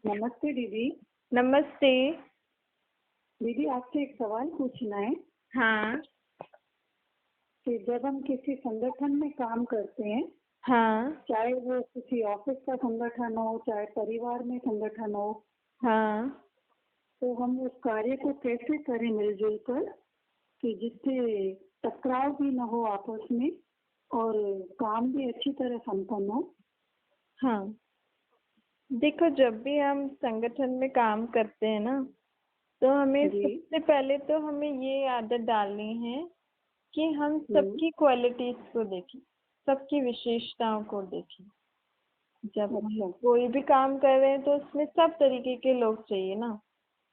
नमस्ते दीदी। नमस्ते। दीदी आपसे एक सवाल पूछना है हाँ। कि जब हम किसी संगठन में काम करते हैं, हाँ। चाहे वो किसी ऑफिस का संगठन हो, चाहे परिवार में संगठन हो, हाँ। तो हम उस कार्य को कैसे करें मिलजुल कर कि जिससे टकराव भी न हो आपस में और काम भी अच्छी तरह संपन्न हो। हाँ। देखो, जब भी हम संगठन में काम करते हैं ना, तो हमें जी। सबसे पहले तो हमें ये आदत डालनी है कि हम हम्म। सबकी क्वालिटीज को देखें, सबकी विशेषताओं को देखें। जब हम अच्छा। कोई भी काम कर रहे हैं तो उसमें सब तरीके के लोग चाहिए ना।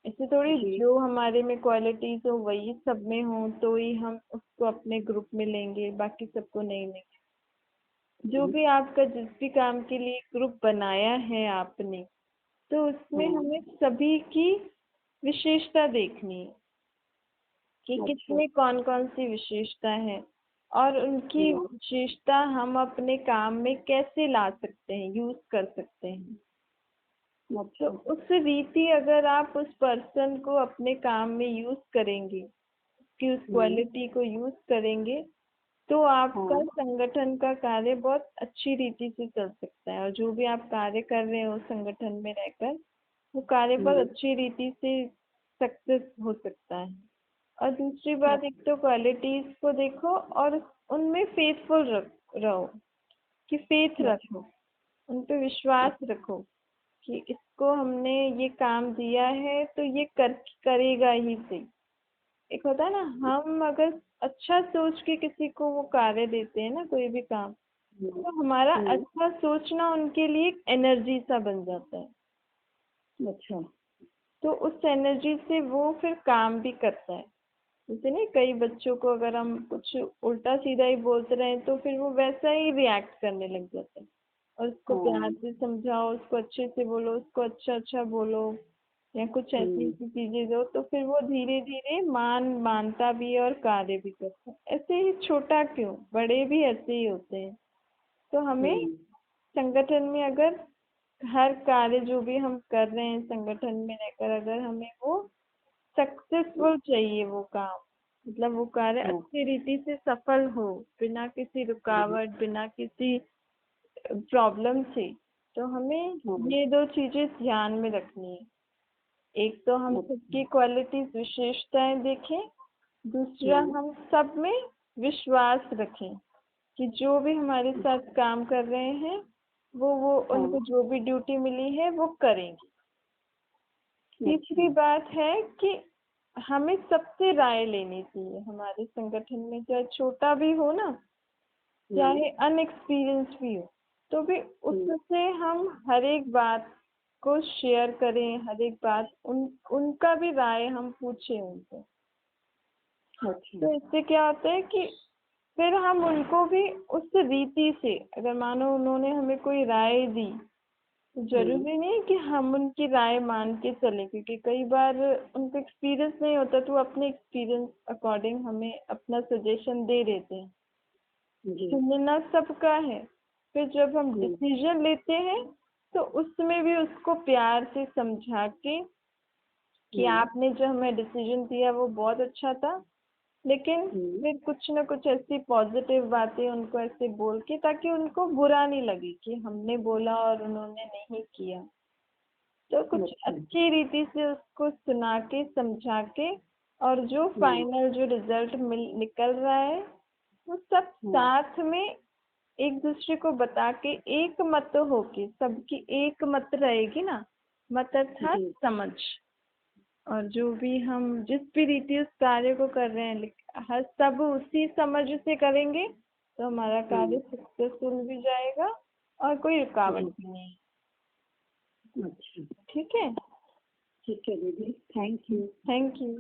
ऐसे थोड़ी जी। जो हमारे में क्वालिटीज हो वही सब में हो तो ही हम उसको अपने ग्रुप में लेंगे, बाकी सबको नहीं लेंगे। जो जी। भी आपका जिस भी काम के लिए ग्रुप बनाया है आपने, तो उसमें हाँ। हमें सभी की विशेषता देखनी है कि अच्छा। किसमें कौन कौन सी विशेषता है और उनकी हम्म। विशेषता हम अपने काम में कैसे ला सकते हैं, यूज कर सकते हैं। तो अच्छा। उस रीति अगर आप उस पर्सन को अपने काम में यूज करेंगे, कि उस हम्म। क्वालिटी को यूज करेंगे, तो आपका हाँ। संगठन का कार्य बहुत अच्छी रीति से चल सकता है और जो भी आप कार्य कर रहे हो संगठन में रहकर, वो कार्य बहुत हम्म। अच्छी रीति से सक्सेस हो सकता है। और दूसरी बात, एक तो क्वालिटीज को देखो और उनमें फेथफुल रहो, कि फेथ अच्छा। रखो, उन पे विश्वास रखो कि इसको हमने ये काम दिया है तो ये करेगा ही सही। एक होता है ना, हम अगर अच्छा सोच के किसी को वो कार्य देते हैं ना, कोई भी काम, हम्म। तो हमारा हम्म। अच्छा सोचना उनके लिए एक एनर्जी सा बन जाता है। अच्छा। तो उस एनर्जी से वो फिर काम भी करता है। जैसे नहीं, कई बच्चों को अगर हम कुछ उल्टा सीधा ही बोलते रहे तो फिर वो वैसा ही रिएक्ट करने लग जाता है। और उसको हाँ। प्यार से समझाओ, उसको अच्छे से बोलो, उसको अच्छा अच्छा बोलो या कुछ ऐसी हम्म। ऐसी चीजें दो, तो फिर वो धीरे धीरे मानता भी है और कार्य भी करता है। ऐसे ही छोटा क्यों, बड़े भी ऐसे ही होते हैं। तो हमें हम्म। संगठन में अगर हर कार्य जो भी हम कर रहे हैं संगठन में रहकर, अगर हमें वो सक्सेसफुल चाहिए वो काम, मतलब वो कार्य हाँ। अच्छी रीति से सफल हो, बिना किसी हम्म। रुकावट, बिना किसी प्रॉब्लम से, तो हमें हाँ। ये दो चीजें ध्यान में रखनी है। एक तो हम अच्छा। सबकी क्वालिटीज विशेषताएं देखें, दूसरा हम्म। हम सब में विश्वास रखें कि जो भी हमारे साथ काम कर रहे हैं वो हाँ। उनको जो भी ड्यूटी मिली है वो करेंगे। अच्छा। तीसरी बात है कि हमें सबसे राय लेनी चाहिए हमारे संगठन में, चाहे छोटा भी हो ना, हम्म। चाहे अनएक्सपीरियंस भी हो, तो भी हम्म। उससे हम हर एक बात को शेयर करें, हर एक बात उनका भी राय हम पूछें उनसे। अच्छा। तो इससे क्या होता है कि फिर हम उनको भी उस रीति से, अगर मानो उन्होंने हमें कोई राय दी, तो हम्म। जरूरी नहीं कि हम उनकी राय मान के चले, क्योंकि कई बार उनको एक्सपीरियंस नहीं होता तो वो अपने एक्सपीरियंस अकॉर्डिंग हमें अपना सजेशन दे देते हैं। जी। सुनना सबका है। फिर जब हम हम्म। डिसीजन लेते हैं तो उसमें भी उसको प्यार से समझा के कि हम्म। आपने जो हमें डिसीजन दिया वो बहुत अच्छा था, लेकिन हम्म। फिर कुछ ना कुछ ऐसी पॉजिटिव बातें उनको ऐसे बोल के, ताकि उनको बुरा नहीं लगे कि हमने बोला और उन्होंने नहीं किया। तो कुछ अच्छा। अच्छी रीति से उसको सुना के समझा के, और जो हम्म। फाइनल जो रिजल्ट निकल रहा है वो सब हाँ। साथ में एक दूसरे को बता के, एक मत होके, सबकी एक मत रहेगी ना, मत अर्थात जी। समझ। और जो भी हम जिस भी रीति उस कार्य को कर रहे हैं, हर सब उसी समझ से करेंगे तो हमारा कार्य हम्म। सक्सेसफुल भी जाएगा और कोई रुकावट जी। भी नहीं। अच्छा। ठीक है। ठीक है दीदी, थैंक यू। Thank you.